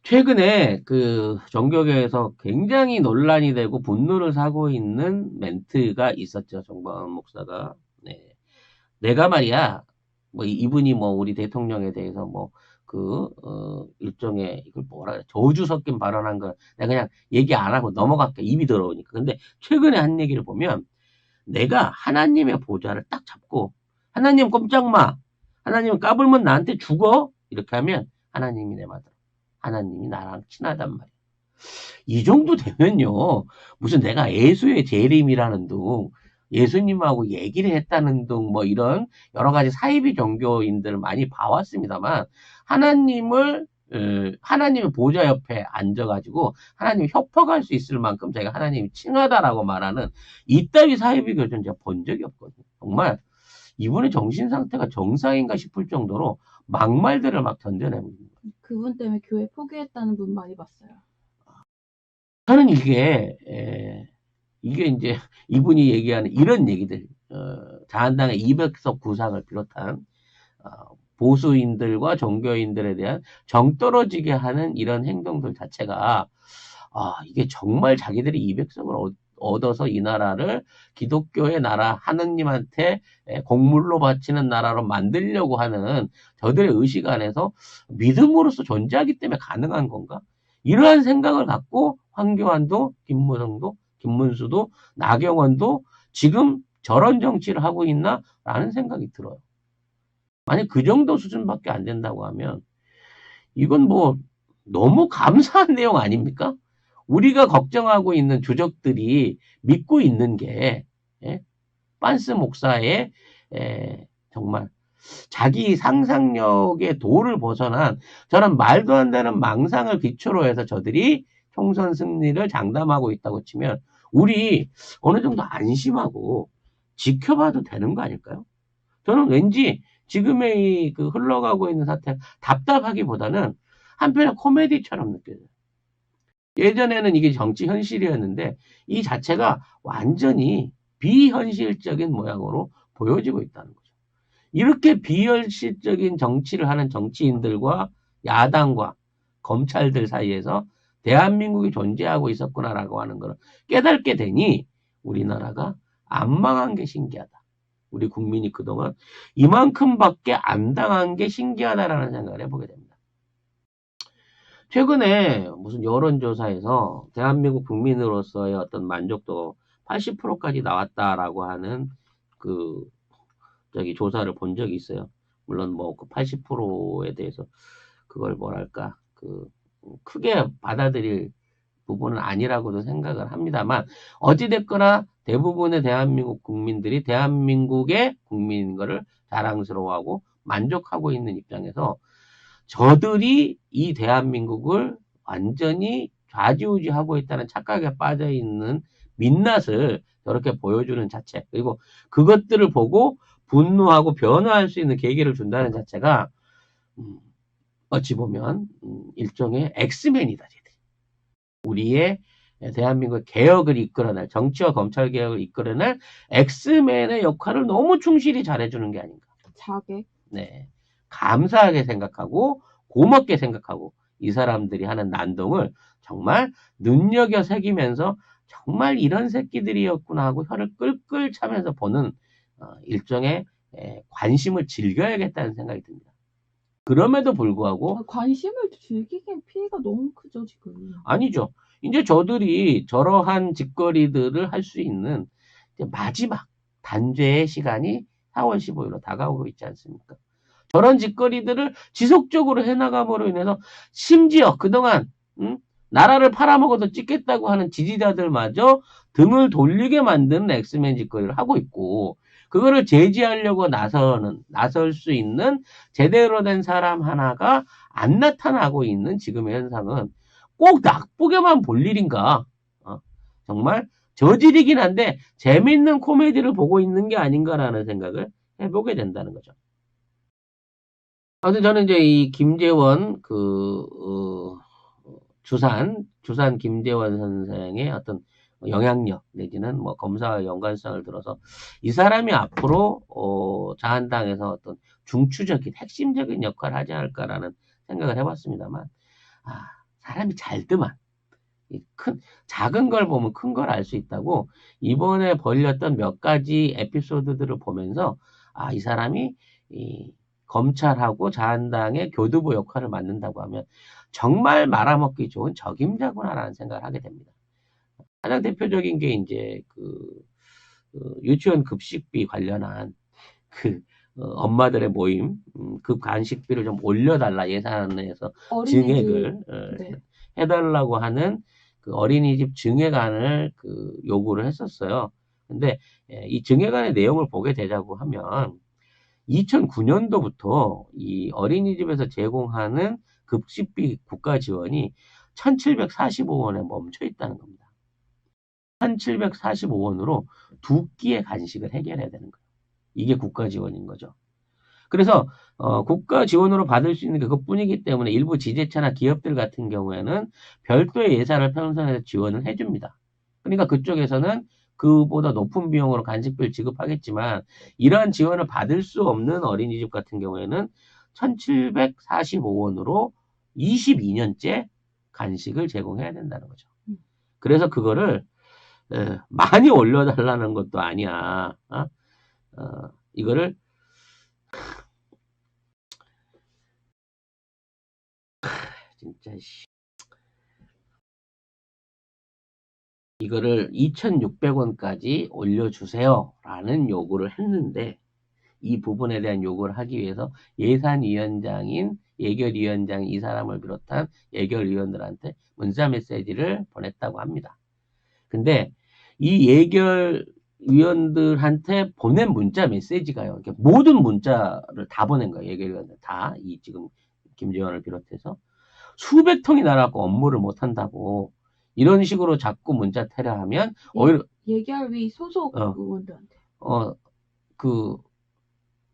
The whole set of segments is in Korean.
최근에 그 종교계에서 굉장히 논란이 되고 분노를 사고 있는 멘트가 있었죠. 정광훈 목사가. 네. 내가 말이야, 뭐 이분이 뭐 우리 대통령에 대해서 뭐 그 일종의 이걸 뭐라 그래, 저주 섞인 발언한 걸 내가 그냥 얘기 안 하고 넘어갈게. 입이 더러우니까. 근데 최근에 한 얘기를 보면 내가 하나님의 보좌를 딱 잡고 하나님 꼼짝 마. 하나님 까불면 나한테 죽어. 이렇게 하면 하나님이 내 말 들어. 하나님이 나랑 친하단 말이야. 이 정도 되면요. 무슨 내가 예수의 재림이라는 둥, 예수님하고 얘기를 했다는 둥, 뭐 이런 여러 가지 사이비 종교인들을 많이 봐왔습니다만, 하나님을, 하나님의 보좌 옆에 앉아가지고 하나님 협박할 수 있을 만큼 제가 하나님이 친하다라고 말하는 이따위 사이비 교주는 제가 본 적이 없거든요. 정말 이분의 정신 상태가 정상인가 싶을 정도로 막말들을 막 던져내고 있는 거예요. 그분 때문에 교회 포기했다는 분 많이 봤어요. 저는 이게 이제 이분이 얘기하는 이런 얘기들, 자한당의 200석 구상을 비롯한 보수인들과 종교인들에 대한 정떨어지게 하는 이런 행동들 자체가 이게 정말 자기들이 200석을 얻어서 이 나라를 기독교의 나라, 하느님한테 공물로 바치는 나라로 만들려고 하는 저들의 의식 안에서 믿음으로서 존재하기 때문에 가능한 건가? 이러한 생각을 갖고 황교안도, 김무성도, 김문수도, 나경원도 지금 저런 정치를 하고 있나? 라는 생각이 들어요. 만약 그 정도 수준밖에 안 된다고 하면 이건 뭐 너무 감사한 내용 아닙니까? 우리가 걱정하고 있는 주적들이 믿고 있는 게 예? 빤스 목사의 정말 자기 상상력의 도를 벗어난 저런 말도 안 되는 망상을 기초로 해서 저들이 총선 승리를 장담하고 있다고 치면 우리 어느 정도 안심하고 지켜봐도 되는 거 아닐까요? 저는 왠지 지금의 그 흘러가고 있는 사태 답답하기보다는 한편의 코미디처럼 느껴져요. 예전에는 이게 정치 현실이었는데 이 자체가 완전히 비현실적인 모양으로 보여지고 있다는 거죠. 이렇게 비현실적인 정치를 하는 정치인들과 야당과 검찰들 사이에서 대한민국이 존재하고 있었구나라고 하는 것을 깨닫게 되니 우리나라가 안 망한 게 신기하다. 우리 국민이 그동안 이만큼밖에 안 당한 게 신기하다라는 생각을 해보게 됩니다. 최근에 무슨 여론조사에서 대한민국 국민으로서의 어떤 만족도 80%까지 나왔다라고 하는 그 조사를 본 적이 있어요. 물론 뭐 그 80%에 대해서 그걸 뭐랄까 크게 받아들일 부분은 아니라고도 생각을 합니다만 어찌됐거나 대부분의 대한민국 국민들이 대한민국의 국민인 것을 자랑스러워하고 만족하고 있는 입장에서 저들이 이 대한민국을 완전히 좌지우지하고 있다는 착각에 빠져 있는 민낯을 저렇게 보여주는 자체, 그리고 그것들을 보고 분노하고 변화할 수 있는 계기를 준다는 자체가 어찌 보면 일종의 엑스맨이다. 우리의 대한민국 개혁을 이끌어낼, 정치와 검찰 개혁을 이끌어낼 엑스맨의 역할을 너무 충실히 잘해주는 게 아닌가. 자객. 네. 감사하게 생각하고 고맙게 생각하고 이 사람들이 하는 난동을 정말 눈여겨 새기면서 정말 이런 새끼들이었구나 하고 혀를 끌끌 차면서 보는 일종의 관심을 즐겨야겠다는 생각이 듭니다. 그럼에도 불구하고 관심을 즐기기엔 피해가 너무 크죠 지금. 아니죠. 이제 저들이 저러한 짓거리들을 할 수 있는 마지막 단죄의 시간이 4월 15일로 다가오고 있지 않습니까? 저런 짓거리들을 지속적으로 해나감으로 인해서 심지어 그동안 나라를 팔아먹어도 찍겠다고 하는 지지자들마저 등을 돌리게 만드는 엑스맨 짓거리를 하고 있고 그거를 제지하려고 나설 수 있는 제대로 된 사람 하나가 안 나타나고 있는 지금의 현상은 꼭 나쁘게만 볼 일인가? 정말 저질이긴 한데 재밌는 코미디를 보고 있는 게 아닌가라는 생각을 해보게 된다는 거죠. 아무튼 저는 이제 이 김재원 주산 김재원 선생의 어떤 영향력 내지는 뭐 검사와 연관성을 들어서 이 사람이 앞으로 자한당에서 어떤 중추적인 핵심적인 역할을 하지 않을까라는 생각을 해봤습니다만 사람이 잘 드만. 작은 걸 보면 큰 걸 알 수 있다고 이번에 벌렸던 몇 가지 에피소드들을 보면서 이 사람이 검찰하고 자한당의 교두보 역할을 맡는다고 하면 정말 말아먹기 좋은 적임자구나라는 생각을 하게 됩니다. 가장 대표적인 게 이제 유치원 급식비 관련한 엄마들의 모임, 그 간식비를 좀 올려달라 예산에서 증액을 네. 해달라고 하는 그 어린이집 증액안을 요구를 했었어요. 근데 이 증액안의 내용을 보게 되자고 하면 2009년도부터 이 어린이집에서 제공하는 급식비 국가 지원이 1,745원에 멈춰 있다는 겁니다. 1,745원으로 두 끼의 간식을 해결해야 되는 거예요. 이게 국가 지원인 거죠. 그래서 국가 지원으로 받을 수 있는 게 그것뿐이기 때문에 일부 지자체나 기업들 같은 경우에는 별도의 예산을 편성해서 지원을 해줍니다. 그러니까 그쪽에서는 그보다 높은 비용으로 간식비를 지급하겠지만 이러한 지원을 받을 수 없는 어린이집 같은 경우에는 1,745원으로 22년째 간식을 제공해야 된다는 거죠. 그래서 그거를 많이 올려달라는 것도 아니야. 이거를 진짜 이거를 2,600원까지 올려주세요라는 요구를 했는데 이 부분에 대한 요구를 하기 위해서 예산위원장인 예결위원장 이 사람을 비롯한 예결위원들한테 문자 메시지를 보냈다고 합니다. 근데 이 예결위원들한테 보낸 문자 메시지가요. 모든 문자를 다 보낸 거예요. 예결위원들 다. 이 지금 김재원을 비롯해서 수백 통이 날아가고 업무를 못 한다고 이런 식으로 자꾸 문자 테러하면 오히려 예결위 소속 의원들한테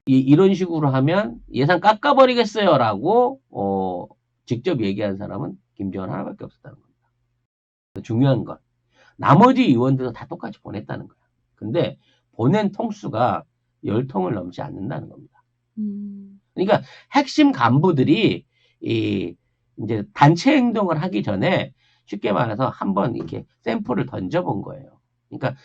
이런 식으로 하면 예산 깎아버리겠어요라고 직접 얘기한 사람은 김재원 하나밖에 없었다는 겁니다. 중요한 건 나머지 의원들도 다 똑같이 보냈다는 거야. 근데 보낸 통수가 10통을 넘지 않는다는 겁니다. 그러니까 핵심 간부들이 이제 단체 행동을 하기 전에 쉽게 말해서 한번 이렇게 샘플을 던져본 거예요. 그러니까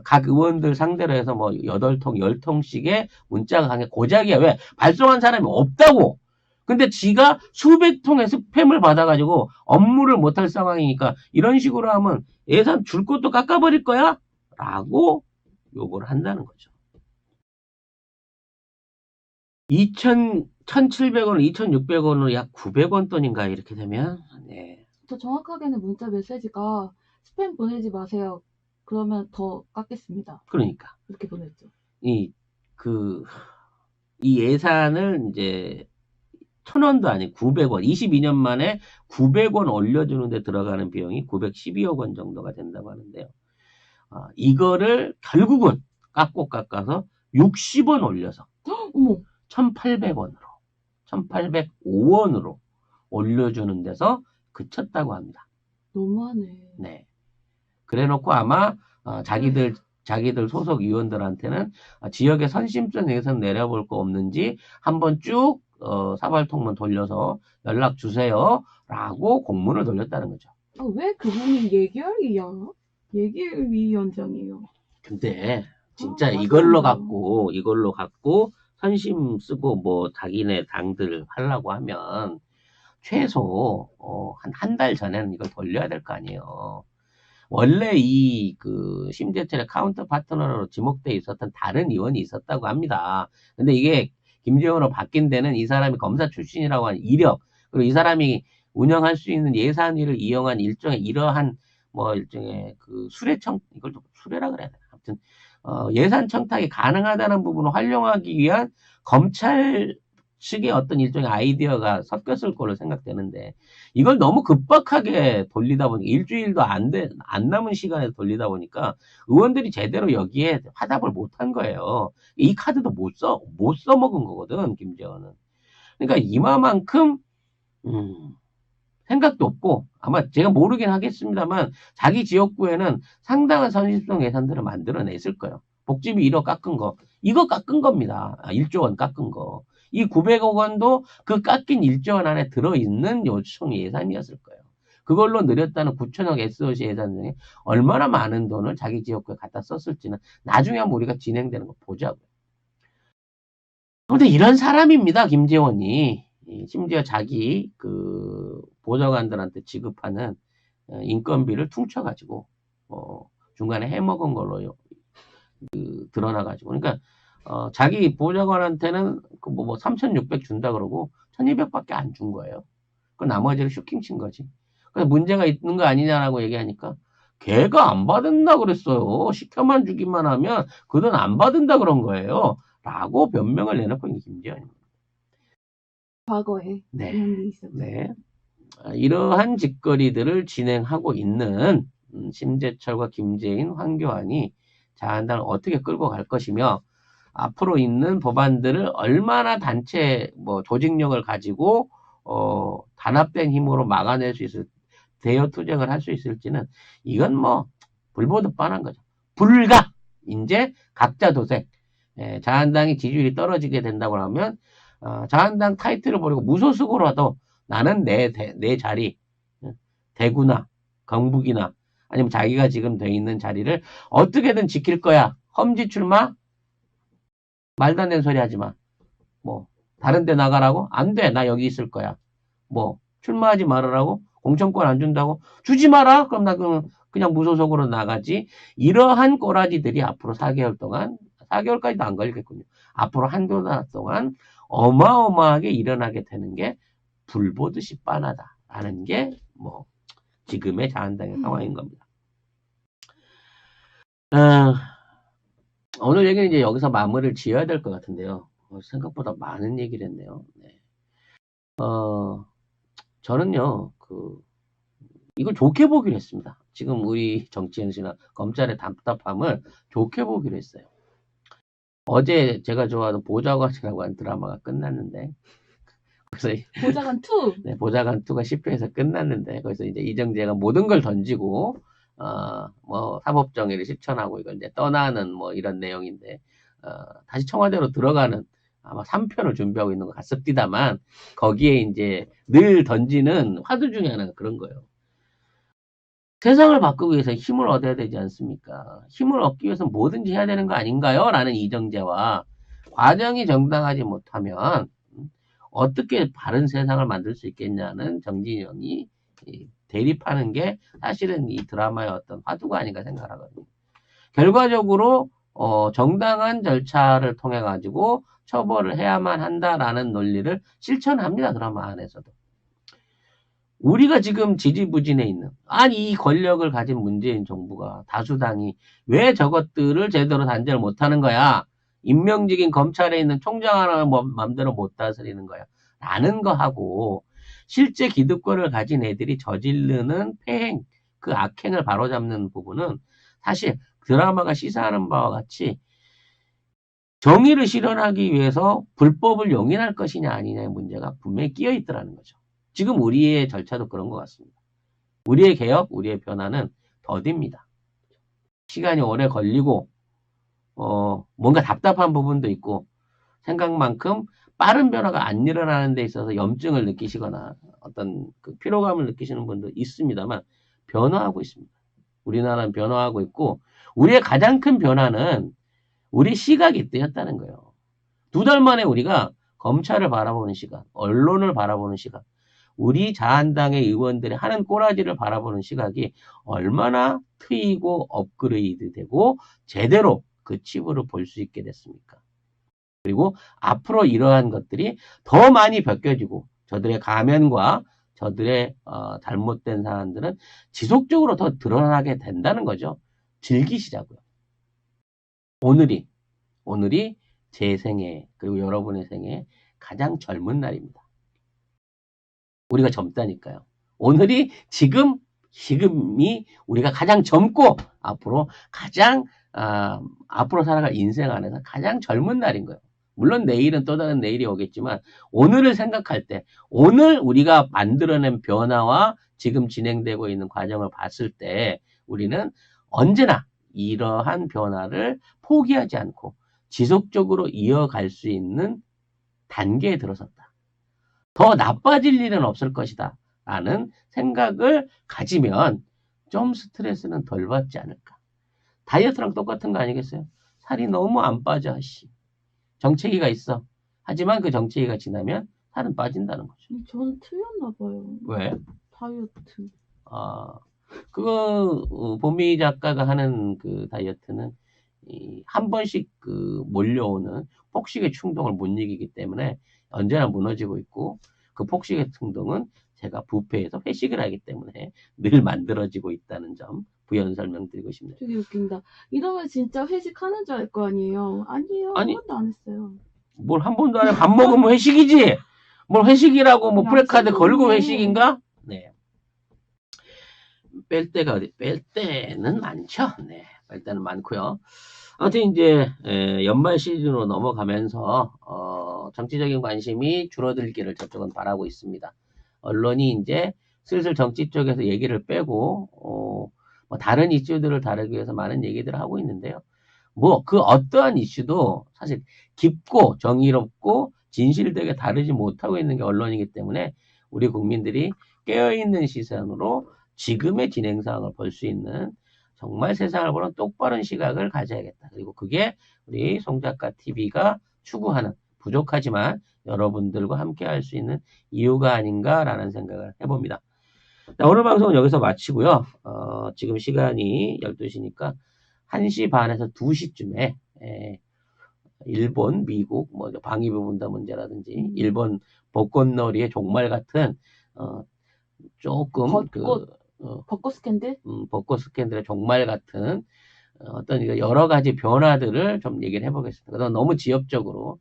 각 의원들 상대로 해서 뭐 8통, 10통씩의 문자가 간 게 고작이야. 왜? 발송한 사람이 없다고. 근데 지가 수백 통의 스팸을 받아가지고 업무를 못할 상황이니까 이런 식으로 하면 예산 줄 것도 깎아버릴 거야? 라고 요구를 한다는 거죠. 1,700원, 2,600원으로 약 900원 돈인가 이렇게 되면 네. 더 정확하게는 문자 메시지가 스팸 보내지 마세요. 그러면 더 깎겠습니다. 그러니까. 이렇게 보냈죠. 이 예산을 이제 1,000원도 아니고 900원, 22년 만에 900원 올려주는데 들어가는 비용이 912억 원 정도가 된다고 하는데요. 이거를 결국은 깎아서 60원 올려서 어머. 1,800원으로, 1,805원으로 올려주는 데서 그쳤다고 합니다. 너무하네. 네. 그래 놓고 아마 자기들 소속 의원들한테는 지역의 선심성 예산 내려볼 거 없는지 한번 쭉 사발통만 돌려서 연락 주세요 라고 공문을 돌렸다는 거죠. 왜 그분이 예결위원장이에요? 근데 진짜 이걸로 갖고 선심 쓰고 뭐 자기네 당들 하려고 하면 최소 한 달 전에는 이걸 돌려야 될 거 아니에요. 원래 심재철의 카운터 파트너로 지목돼 있었던 다른 의원이 있었다고 합니다. 근데 이게 김재원으로 바뀐 데는 이 사람이 검사 출신이라고 하는 이력, 그리고 이 사람이 운영할 수 있는 예산위를 이용한 일종의 이걸 수레라 그래야 되나? 아무튼, 예산 청탁이 가능하다는 부분을 활용하기 위한 검찰 측의 어떤 일종의 아이디어가 섞였을 걸로 생각되는데 이걸 너무 급박하게 돌리다 보니까 일주일도 안 남은 시간에 돌리다 보니까 의원들이 제대로 여기에 화답을 못한 거예요. 이 카드도 못 써먹은 거거든, 김재원은. 그러니까 이마만큼 생각도 없고 아마 제가 모르긴 하겠습니다만 자기 지역구에는 상당한 선심성 예산들을 만들어냈을 거예요. 복지비 1억 깎은 거, 이거 깎은 겁니다. 1조 원 깎은 거. 이 900억 원도 그 깎인 1조 원 안에 들어있는 요청 예산이었을 거예요. 그걸로 늘렸다는 9천억 SOC 예산 중에 얼마나 많은 돈을 자기 지역구에 갖다 썼을지는 나중에 한번 우리가 진행되는 거 보자고요. 근데 이런 사람입니다, 김재원이. 심지어 자기 그 보좌관들한테 지급하는 인건비를 퉁쳐가지고 중간에 해먹은 걸로 드러나가지고, 그러니까 자기 보좌관한테는 그 뭐 3,600 준다 그러고 1,200밖에 안 준 거예요. 그 나머지를 슈킹 친 거지. 그래서 문제가 있는 거 아니냐라고 얘기하니까 걔가 안 받은다 그랬어요. 시켜만 주기만 하면 그 돈 안 받은다 그런 거예요. 라고 변명을 내놓고 있는 김재원입니다. 과거에 네. 이런 게 있었죠. 네. 이러한 짓거리들을 진행하고 있는 심재철과 김재인, 황교안이 자한당을 어떻게 끌고 갈 것이며 앞으로 있는 법안들을 얼마나 단체 조직력을 가지고 단합된 힘으로 막아낼 수 있을, 대여 투쟁을 할 수 있을지는 이건 불보듯 뻔한 거죠. 불가 이제 각자 도생. 자한당이 지지율이 떨어지게 된다고 하면 자한당 타이틀을 버리고 무소속으로라도 나는 내 자리, 대구나 경북이나 아니면 자기가 지금 돼 있는 자리를 어떻게든 지킬 거야. 험지 출마? 말도 안 되는 소리 하지 마. 다른 데 나가라고? 안 돼. 나 여기 있을 거야. 출마하지 말으라고? 공천권 안 준다고? 주지 마라? 그럼 나 그냥 무소속으로 나가지. 이러한 꼬라지들이 앞으로 4개월 동안, 4개월까지도 안 걸리겠군요. 앞으로 한두 달 동안 어마어마하게 일어나게 되는 게 불보듯이 빤하다라는 게 지금의 자한당의 상황인 겁니다. 오늘 얘기는 이제 여기서 마무리를 지어야 될 것 같은데요. 생각보다 많은 얘기를 했네요. 네. 저는요, 이걸 좋게 보기로 했습니다. 지금 우리 정치현실이나 검찰의 답답함을 좋게 보기로 했어요. 어제 제가 좋아하는 보좌관이라고 하는 드라마가 끝났는데, 그래서 보좌관 2. 네, 보좌관 2가 10회에서 끝났는데, 그래서 이제 이정재가 모든 걸 던지고, 사법정의를 실천하고 이걸 이제 떠나는 이런 내용인데, 다시 청와대로 들어가는 아마 3편을 준비하고 있는 것 같습니다만, 거기에 이제 늘 던지는 화두 중에 하나가 그런 거예요. 세상을 바꾸기 위해서 힘을 얻어야 되지 않습니까? 힘을 얻기 위해서 뭐든지 해야 되는 거 아닌가요? 라는 이정재와 과정이 정당하지 못하면 어떻게 바른 세상을 만들 수 있겠냐는 정진영이 대립하는 게 사실은 이 드라마의 어떤 화두가 아닌가 생각하거든요. 결과적으로 정당한 절차를 통해 가지고 처벌을 해야만 한다라는 논리를 실천합니다. 드라마 안에서도. 우리가 지금 지지부진해 있는, 아니 이 권력을 가진 문재인 정부가, 다수당이 왜 저것들을 제대로 단절을 못하는 거야? 임명직인 검찰에 있는 총장 하나를 마음대로 못 다스리는 거야. 라는 거하고 실제 기득권을 가진 애들이 저지르는 폐행, 그 악행을 바로잡는 부분은 사실 드라마가 시사하는 바와 같이 정의를 실현하기 위해서 불법을 용인할 것이냐 아니냐의 문제가 분명히 끼어 있더라는 거죠. 지금 우리의 절차도 그런 것 같습니다. 우리의 개혁, 우리의 변화는 더딥니다. 시간이 오래 걸리고 뭔가 답답한 부분도 있고 생각만큼 빠른 변화가 안 일어나는 데 있어서 염증을 느끼시거나 어떤 그 피로감을 느끼시는 분도 있습니다만 변화하고 있습니다. 우리나라는 변화하고 있고 우리의 가장 큰 변화는 우리 시각이 뜨였다는 거예요. 2달 만에 우리가 검찰을 바라보는 시각, 언론을 바라보는 시각, 우리 자한당의 의원들이 하는 꼬라지를 바라보는 시각이 얼마나 트이고 업그레이드 되고 제대로 그 치부를 볼 수 있게 됐습니까? 그리고 앞으로 이러한 것들이 더 많이 벗겨지고 저들의 가면과 저들의 잘못된 사안들은 지속적으로 더 드러나게 된다는 거죠. 즐기시자고요. 오늘이 제 생애 그리고 여러분의 생애 가장 젊은 날입니다. 우리가 젊다니까요. 오늘이 지금이 우리가 가장 젊고 앞으로 앞으로 살아갈 인생 안에서 가장 젊은 날인 거예요. 물론 내일은 또 다른 내일이 오겠지만 오늘을 생각할 때 오늘 우리가 만들어낸 변화와 지금 진행되고 있는 과정을 봤을 때 우리는 언제나 이러한 변화를 포기하지 않고 지속적으로 이어갈 수 있는 단계에 들어섰다. 더 나빠질 일은 없을 것이다 라는 생각을 가지면 좀 스트레스는 덜 받지 않을까. 다이어트랑 똑같은 거 아니겠어요? 살이 너무 안 빠져, 씨. 정체기가 있어. 하지만 그 정체기가 지나면 살은 빠진다는 거죠. 전 틀렸나 봐요. 왜? 다이어트. 아, 그거, 보미 작가가 하는 그 다이어트는 한 번씩 그 몰려오는 폭식의 충동을 못 이기기 때문에 언제나 무너지고 있고, 그 폭식의 충동은 제가 뷔페에서 회식을 하기 때문에 늘 만들어지고 있다는 점 부연 설명드리고 싶네요. 되게 웃긴다. 이러면 진짜 회식하는 줄 알 거 아니에요. 아니에요. 한 아니, 번도 안 했어요. 뭘 한 번도 안 해. 밥 먹으면 회식이지. 뭘 회식이라고 뭐 프레카드 약속도 걸고 없네. 회식인가? 네. 뺄 때가 뺄 때는 많죠. 네. 뺄 때는 많고요. 아무튼 이제 연말 시즌으로 넘어가면서 정치적인 관심이 줄어들기를 저쪽은 바라고 있습니다. 언론이 이제 슬슬 정치 쪽에서 얘기를 빼고 뭐 다른 이슈들을 다루기 위해서 많은 얘기들을 하고 있는데요. 뭐 그 어떠한 이슈도 사실 깊고 정의롭고 진실되게 다루지 못하고 있는 게 언론이기 때문에 우리 국민들이 깨어있는 시선으로 지금의 진행 상황을 볼 수 있는 정말 세상을 보는 똑바른 시각을 가져야겠다. 그리고 그게 우리 송작가 TV가 추구하는 부족하지만 여러분들과 함께 할 수 있는 이유가 아닌가라는 생각을 해봅니다. 자, 오늘 방송은 여기서 마치고요. 지금 시간이 12시니까 1시 반에서 2시쯤에 일본, 미국, 뭐 방위부 분담 문제라든지 일본 벚꽃놀이의 종말 같은 조금 벚꽃 스캔들? 벚꽃 스캔들의 종말 같은 어떤 여러 가지 변화들을 좀 얘기를 해보겠습니다. 그동안 너무 지엽적으로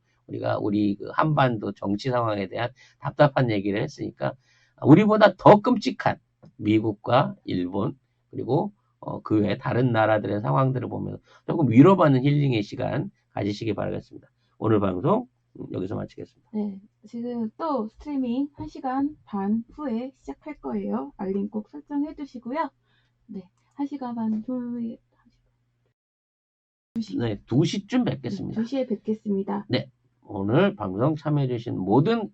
우리 그 한반도 정치 상황에 대한 답답한 얘기를 했으니까 우리보다 더 끔찍한 미국과 일본 그리고 그 외 다른 나라들의 상황들을 보면 조금 위로받는 힐링의 시간 가지시기 바라겠습니다. 오늘 방송 여기서 마치겠습니다. 네. 지금 또 스트리밍 1시간 반 후에 시작할 거예요. 알림 꼭 설정해 두시고요. 네. 1시간 반 후에 네, 2시쯤 뵙겠습니다. 2시에 뵙겠습니다. 네, 오늘 방송 참여해주신 모든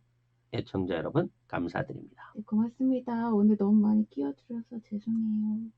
애청자 여러분 감사드립니다. 네, 고맙습니다. 오늘 너무 많이 끼어들어서 죄송해요.